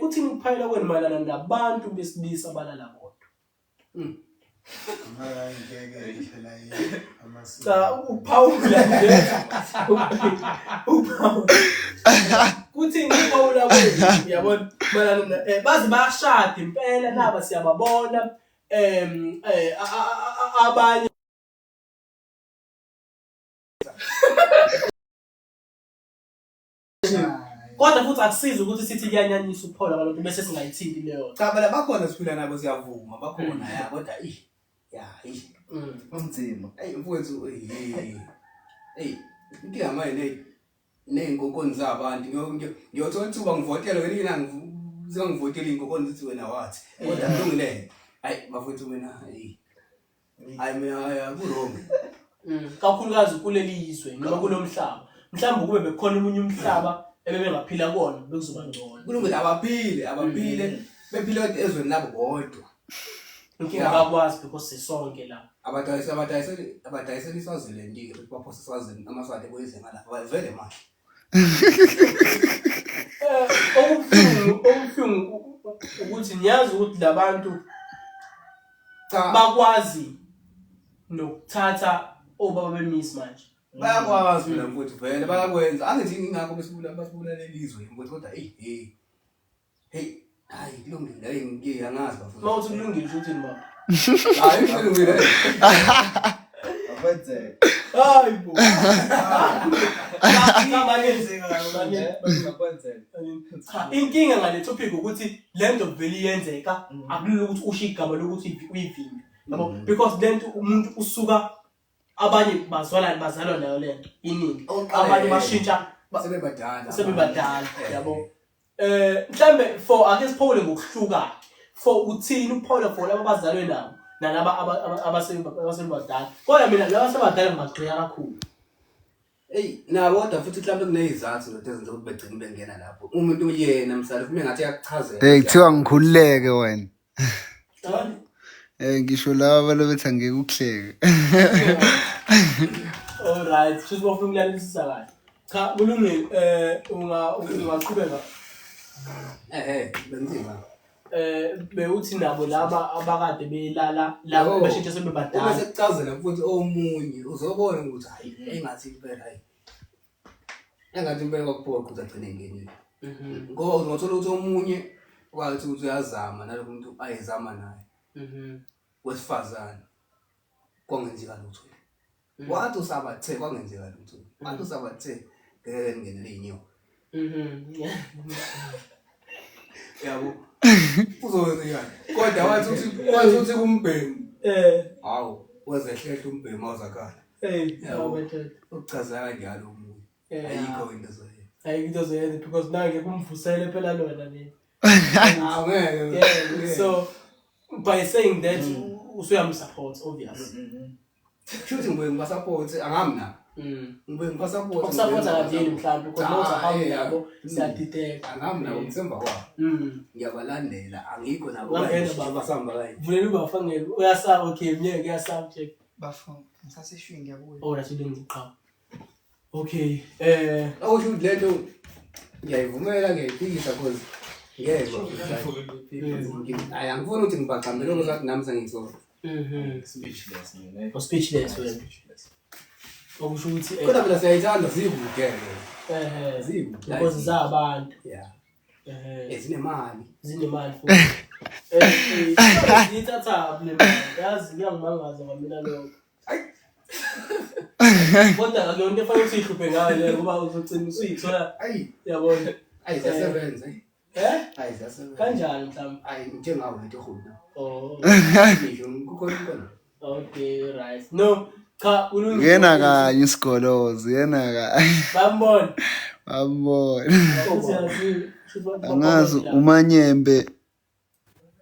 kuthini ukuphayela kwenu malana nabantu besilisa abalala bodwa. Hayi ngeke phela amasiko. Cha uPaula nje. Kuthini uPaula kwenu yabona malana bazi bayashada impela naba siyababona abanye kodwa futhi akusizi ukuthi sithi kuyanyanyisa uPaula abantu bese singayithinti leyo. Cha phela bakhona siphila nabo siyavuma bakhona ya kodwa Umzima. Mfowethu inkinga manje neyinkokoni zabantu ngiyothola ithuba ngivotele wena ilanga zingangivotela inkokoni zithi wena wathi kodwa kulungile. Hayi bafowethu wena hayi mina kurong. Kakhulukazi kuleli izwe noma kulomhlaba. Mhlawumbe kube bekhona umunye umhlaba ebebengaphila kuona bekuzoba ngcono. Kulungile abaphile bephila ezweni labo bodwa. Inkinga bakwazi because sisonke la. Abadayisela iSwaziland ke baphosa iSwaziland amaswati boyize ngala vele manje. Okubuhlungu ukuthi niyazi ukuthi labantu bakwazi nokuthatha obaba bemiss manje. Bayakwazi mina mfowethu vele bayakwenza angithi ingakho basibula lelizwe mfowethu kodwa hayi kulungile ngike angazi bafowethu. Mawuthi kulungile ukuthi ni baba. Hayi kulungile. Abenze. Hayi bo. Ngiyabangenzeka manje Bakwenzela. inkinga ngale topic ukuthi lento vele iyenzeka akulula ukuthi usho igama lokuthi uyivimbe yabo because lento umuntu usuka abanye bazalwa nayo lento iningi abanye bashintsha sebebadala yabo mhlambe for ake siphawule ngokuhluka for uthini uPaula for laba bazalwe nabo nalaba abasebadala kodwa mina laba sebadala ngibagcina kakhulu nabo kodwa futhi mhlawumbe kunezizathu zokuthi ezenza ukuthi begcine bengena lapho. Umuntu yena mhlawumbe kume ngathi uyachazela. Kuthiwa ngikhululeke wena. Hayi. Ngisho laba bethi angeke ukuhleke. Alright, futhi bafuna ukulalisisa kahle. Cha, kulungile ungaqhubeka. Benzima. Bewuthi nabo laba abakade belala labo bashintshe sebebadala. Bese kuchazela futhi omunye uzobona ukuthi hayi engathi impela hayi. Engathi impela kwakuphela ukuthi agcine ngenile. Ngoba uzothola ukuthi omunye wathi ukuthi uyazama naloko umuntu ayezama naye. Wesifazane kwangenzeka lutho. Wathi usabathe kwangenzeka lutho. Wathi usabathe ngeke ngenele inyoka. Yabo. Uzokwenza kodwa wathi uthi kumbhemu. Hawu, wezehlehla umbhemu awuzakhala. Ukuchaza kanjalo umuntu. Ayikho into zoyenza. Ayikho into zoyenza because nange kumvusele phela lona le. Ngeke. So by saying that usuyamsupport obvious. Futhi ngibasupport angamna. Ngibasupport. Ukusupporta kanjani mhlawumbe because mawuthi ahambe yabo siyadideka. Angamna ngithemba kwabo. Ngiyabalandela angikho nabo basamba kayi. Vulela ubafangele uyasaba okay mnyeke uyasubject bafuna ngisaseshwini ngiyabuya. Oh that's into ngiqhawe. Okay awusho ukuthi lento ngiyayivumela ngiyayiphikisa because yebo angifuni ukuthi ngibaqambele ukuthi nami sengizola. Speechless speechless wena. Okusho ukuthi kodwa phela siyayithanda zibuke zibu because zabantu yeah ezinemali futhi ngithatha le mali yazi ngiyangimangaza kwamina lokho kodwa akuyona into efanele usihluphe ngayo ngoba uzogcina usuyithola yabona siyasebenza siyasebenza kanjani mhlawumbe njengawo lento khona ngisho kukhona okay right no cha kulungile Yena kanye isikolozi yena kanye. bambona Angazi umanyembe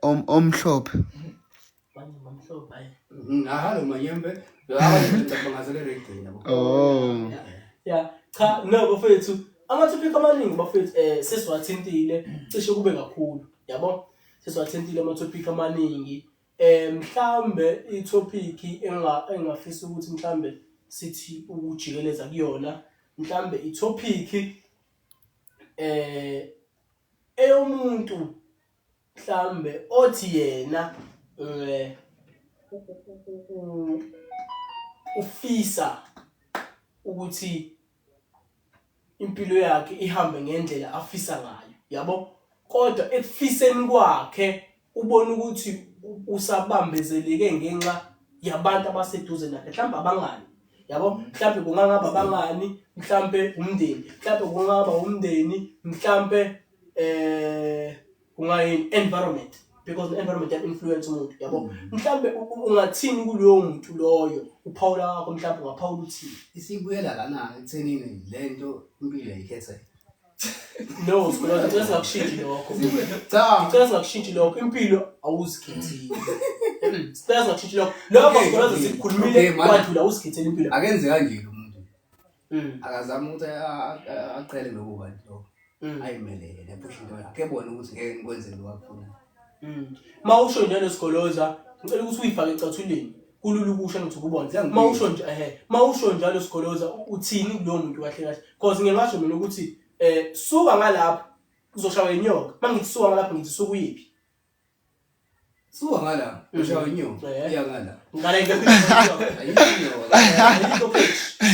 omhlophe. Ahalo manyembe abangazele regina. Oh. Yeah cha no bafethu ama-topic amaningi bafethu sesiwathintile cishe kube kakhulu yabo sesiwathintile ama-topic amaningi mhlambe i-topic engafisa ukuthi mhlambe sithi ukujikeleza kuyona mhlambe i-topic eyomuntu mhlambe othi yena ufisa ukuthi impilo yakhe ihambe ngendlela afisa ngayo yabo kodwa ekufiseni kwakhe ubona ukuthi usabambezeleke ngenxa yabantu abaseduze nakhe mhlawumbe abangani yabo mhlawumbe kungangaba abangani mhlawumbe umndeni mhlawumbe kungaba umndeni mhlawumbe kungayini environment because the environment influence umuntu yabo mhlawumbe ungathini kuloyo muntu loyo uphawula wakho mhlawumbe ungaphawula uthini isibuyela lana ethenini lento impilo yayikhetha no sikolo singakushintshi lokho cha singakushintshi lokho impilo awuzikhethile singakushintshi lokho sikolo sikhulumile kwathula uzikhethela impilo akenze kanje umuntu akazama ukuthi aqhele nokuba nto ayimelele nepusha into yakhe ebona ukuthi ngeke ngikwenze lokufuna mawusho njalo sikoloza ngicela ukuthi uyifake ecathuleni kulula ukusho ukuthi kubona mawusho nje mawusho njalo sikoloza uthini kulowo muntu kahle kahle because ngingasho mina ukuthi suka ngalapha uzoshaya inyoka mangithi suka ngalapha ngithi suka uyiphi suka ngala ushaya inyoka iya ngala ngale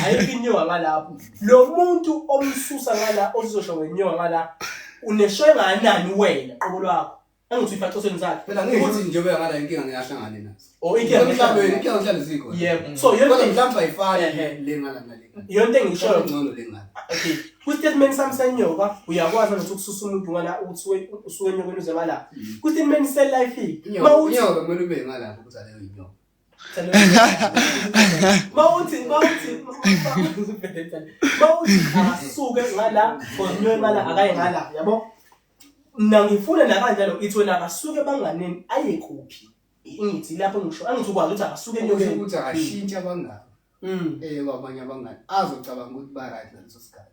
ayikho inyoka ngalapha lo muntu omsusa ngala ozoshaya inyoka ngala uneshwe nganani wena qobo lwakho angithi ifaxosweni zakhe phela ngithi nje bengala inkinga ngiyahlangana nazo inkinga ngihlala zikho yebo so yonke mhlawumbe ayifani lengala ngale yonke engishoyo ngcono lengala okay ku-statement sami senyoka uyakwazi ukuthi ukususa umuntu ngala uthi usuke enyokeni uze ngala ku-statement se-life inyoka kumele ube ngalapho ukuthi aleyo inyoka mawuthi akasuke ngala for ngala akaye ngala yabo mina ngifuna nakanjalo ithi wena akasuke banganeni aye kuphi ngithi lapho ngisho angithi ukwazi ukuthi akasuke enyokeni ukuthi akashintsha abangani kwabanye abangani azocabanga ukuthi ba right ngaleso sikhathi.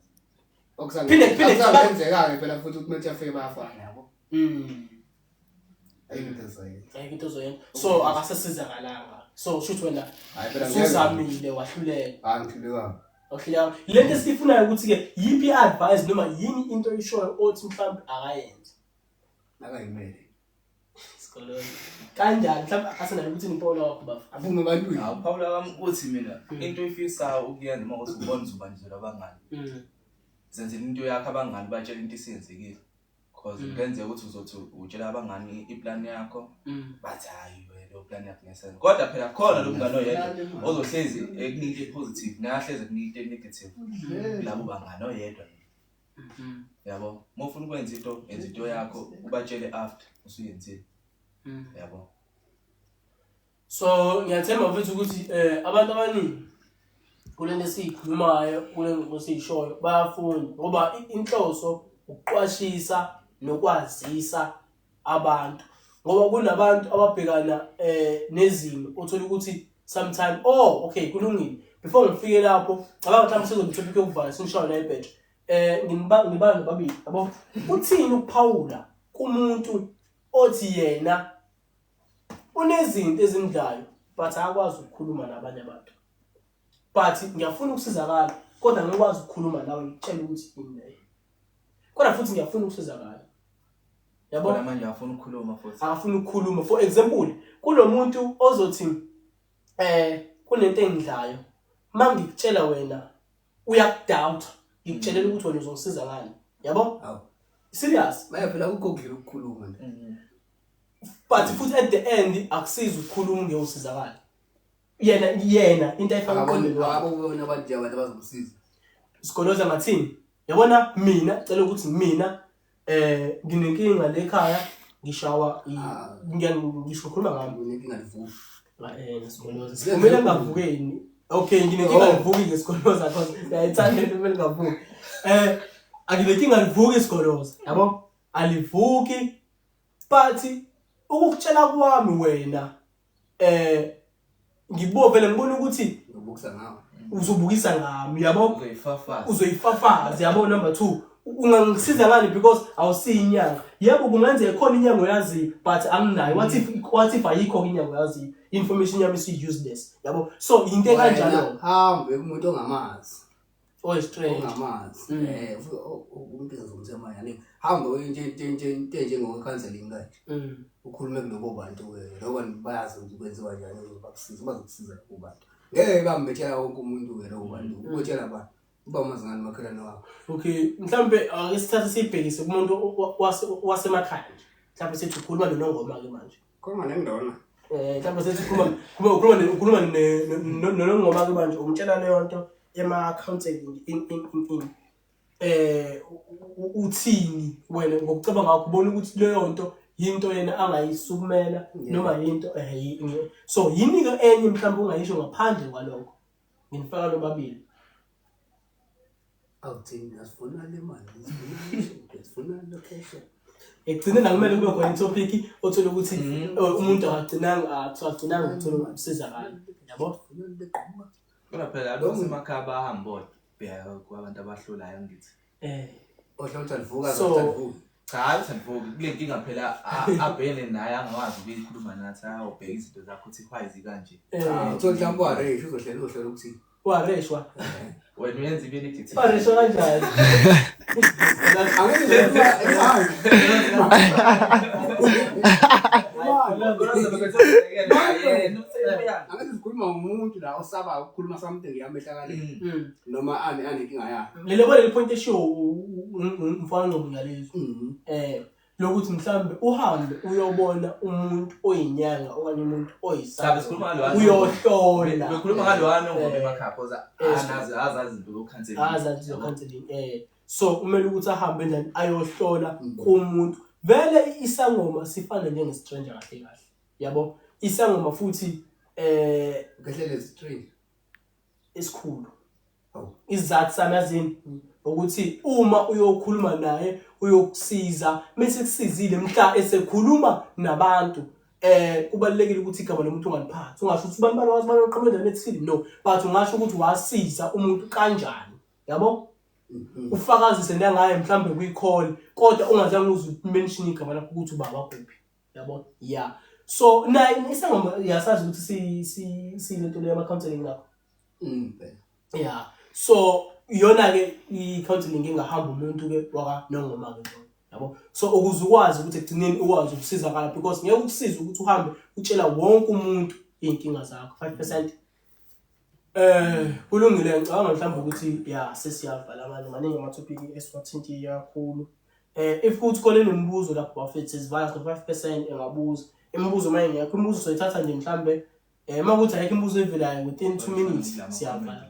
Phinde Okusenzeka phela futhi ukuthi afike bayafana yabo. Ayikho zoyena. So akasesizakalanga. So shoot wena usuzamile wahluleka. Angihluleka. Okay, lento esifunayo ukuthi ke yipi advice noma yini into ishoyo othi mhlawumbe akayenze. Akayimele. Sikoloni. Kanjani mhlawumbe asenalo ukuthi impolo wakho bafu. Avume bantwini. Hawu Phawula wami uthi mina into ifisayo ukuyenza uma uthi ubona uzobanjela abangani. Zenzela into yakho abangani batshela into isenzekile. Because kwenze ukuthi uzothi utshela abangani iplan yakho bathi hayi lo plan yakho ngesenzo. Kodwa phela khona lo mngani oyedwa ozohlezi ekunika positive nahleze ekunika negative. Labo bangani oyedwa. Yabo, mofuna ukwenza into yakho ubatshele after usuyenzile. Yabo. So ngiyathemba mfethu ukuthi abantu abaningi kulento esikhulumayo kulento esishoyo bayafunda ngoba inhloso ukuqwashisa nokwazisa abantu ngoba kunabantu ababhekana nezimo uthola ukuthi sometime okay kulungile before ngifike lapho abanye mhlawumbe sezotopic yokuvala sinishawa la ibheje ngibanga babili yabo uthini ukuphawula kumuntu othi yena unezinto ezimdlayo but akwazi ukukhuluma nabanye abantu but ngiyafuna ukusizakala kodwa ngikwazi ukukhuluma nawe ngitshela ukuthi yini kodwa futhi ngiyafuna ukusizakala yabo manje afuna ukukhuluma futhi afuna ukukhuluma for example kunomuntu ozothi kunento engidlayo mangikutshela wena uyakudoubt ngikutshelela ukuthi wena uzongisizakala yabo serious Manje phela ukho kudlula ukukhuluma nje. but futhi at the end akusiza ukukhuluma ngiyosizakala yena into ayifaka eqondeni wakho Abona abantu abazomsiza. Sikoloza ngathini yabona mina cela ukuthi mina nginenkinga la ekhaya ngishawa ngisho khuluma ngami Unenkinga livuka. Sikoloza kumele ngavukeni okay nginenkinga livuki ngesikoloza because ngiyayithanda into kumele ngavuki akinenkinga livuki isikoloza yabo alivuki but ukukutshela kwami wena ngibovele ngibona ukuthi Ngibukisa ngawe. uzobukisa ngami yabo uzoyifafaza uzoyifafaza yabo number 2 ungangisiza ngani because awusiyinyanga yebo kungenzeka khona inyanga oyazi but anginayo what if ayikho inyanga oyazi information yami is useless yabo so into kanjalo Hambe umuntu ongamazi. strange Ongamazi. Umuntu ezomthema yani. Hambe into ngokukhanseling kanje. Ukhulume kulobo bantu ngoba bayazi ukuthi kwenziwa njani uzobakusiza bazokusiza kubantu. Ngeke bambetshela wonke umuntu lobo bantu. Ubotshela abantu uba umazingane makhelane wakho. Okay mhlambe isithatha sibhekise kumuntu wasemakhaya mhlambe sethi ukhuluma nonongoma ke manje Khona nendona. Mhlambe sethi ukhuluma nonongoma ke manje umtshela leyo nto ema counseling in uthini wena ngokucabanga ngakho ubona ukuthi leyo nto yinto yena angayisukumela noma yinto so yini ke enye mhlawumbe ungayisho ngaphandle kwalokho ngifaka lobabili awuthini asifuna le mali sifuna location egcine la kumele kube khona itopic othola ukuthi umuntu akagcinanga uthola ukusizakala yabo kodwa phela lo semakhaya bahamba bheka kwabantu abahlulayo ngithi ohla ulivuka so cha uthandivuka kule nkinga phela abhene naye angakwazi ukuyikhuluma nathi awubheka izinto zakho uthi why zikanje uthola mhlawumbe waresh uzohlela ukuthini wareshwa wena uyenza ibenedict wareshwa kanjani Angathi sikhuluma ngomuntu la osaba ukukhuluma something yamehlakaleni noma anenkinga yakhe. lelo le point eshow umfana ngomnyalezo lokuthi mhlambe uhambe uyobona umuntu oyinyanga okanye umuntu oyisaba sikhuluma ngalo uyohlola bekhuluma ngalo ngoba emakhaya because azazi izinto zokhanseling azazi counseling so kumele ukuthi ahambe njani ayohlola kumuntu vele isangoma sifana njenge stranger kahle kahle yabo isangoma futhi Kahlele strange esikhulu izathu samazini ukuthi uma uyokhuluma naye uyokusiza bese kusizile mhla esekhuluma nabantu kubalulekile ukuthi igama lomuntu ungaliphathi. Ungasho ukuthi ubani wazi baqhamuka endaweni ethile, no, but ungasho ukuthi wasiza umuntu kanjani, yabo? Ufakazise nangaye mhlambe kwi-call kodwa ungazange umention igama lakho ukuthi ubaba kuphi, yabo? Yeah. So na isangoma yasazi ukuthi si lento le ama-counseling lakho. Yeah. So iyona ke i-counseling engahamba umuntu ke waka Nongoma ke, yabo? So ukuze ukwazi ukuthi ekugcineni ukwazi ukusizakala, because ngeke ukusize ukuthi uhambe utshela wonke umuntu inkinga zakho 5%. Kulungile ngicabanga mhlawumbe ukuthi yeah sesiyavala abantu maningi ama-topic esiwathinti kakhulu. If kuthi khona nombuzo lapho bafethu sizivala ngo 5% engabuza. Imibuzo manje ngiyakho imibuzo soyithatha nje mhlawumbe makuthi ayikho imibuzo evelayo within 2 minutes siyavala.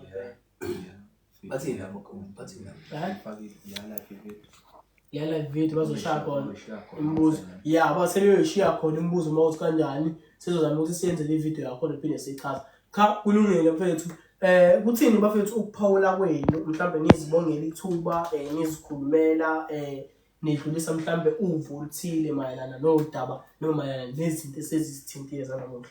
Bathina bathina. Ya live video bazoshaya khona imibuzo. Yeah, basebeyoyishiya khona imibuzo mawuthi kanjani sizozama ukuthi siyenze le video yakho phinde sichaza. Kulungile mfethu. Kuthini bafethu ukuphawula kwenu mhlambe nizibongela ithuba nizikhulumela nidlulisa mhlambe uvo oluthile mayelana nodaba noma mayelana nezinto esezithintile zanamuhla?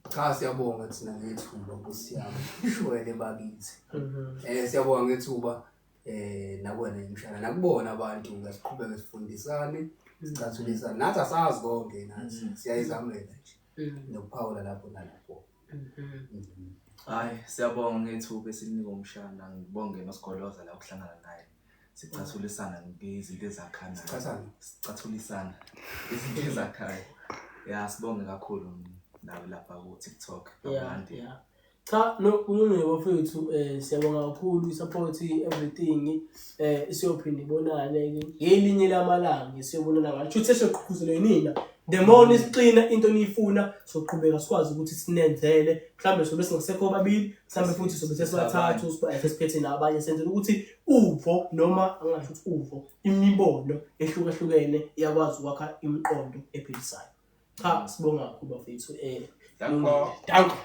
Cha siyabonga thina ngethuba kusiyami shwele bakithi. Siyabonga ngethuba nakwena imshana nakubona abantu ngasiqhubeka sifundisane sicathulisane nathi asazi konke nathi siyayizamela nje nokuphawula lapho nalapho. Hayi siyabonga ngethuba esinika umshana ngibonge noSigoloza la ukuhlangana naye sicathulisana ngezinto ezakhayo sicathulisana izinto ezakhayo. Yeah sibonge kakhulu nawe lapha ku TikTok abantu. Cha no kulungile bafethu siyabonga kakhulu isupport everything siyophinda ibonane ke ngelinye lamalanga siyobonana ngathi uthi sesiqhubuzele nina the more nisiqina into niyifuna soqhubeka sikwazi ukuthi sinenzele mhlambe sobe singasekho babili mhlambe futhi sobe sesibathathu siphethe nabanye senzele ukuthi uvo noma angasho ukuthi uvo imibono ehlukahlukene iyakwazi ukwakha imiqondo ephilisayo. Cha sibonga kakhulu bafethu danko danko.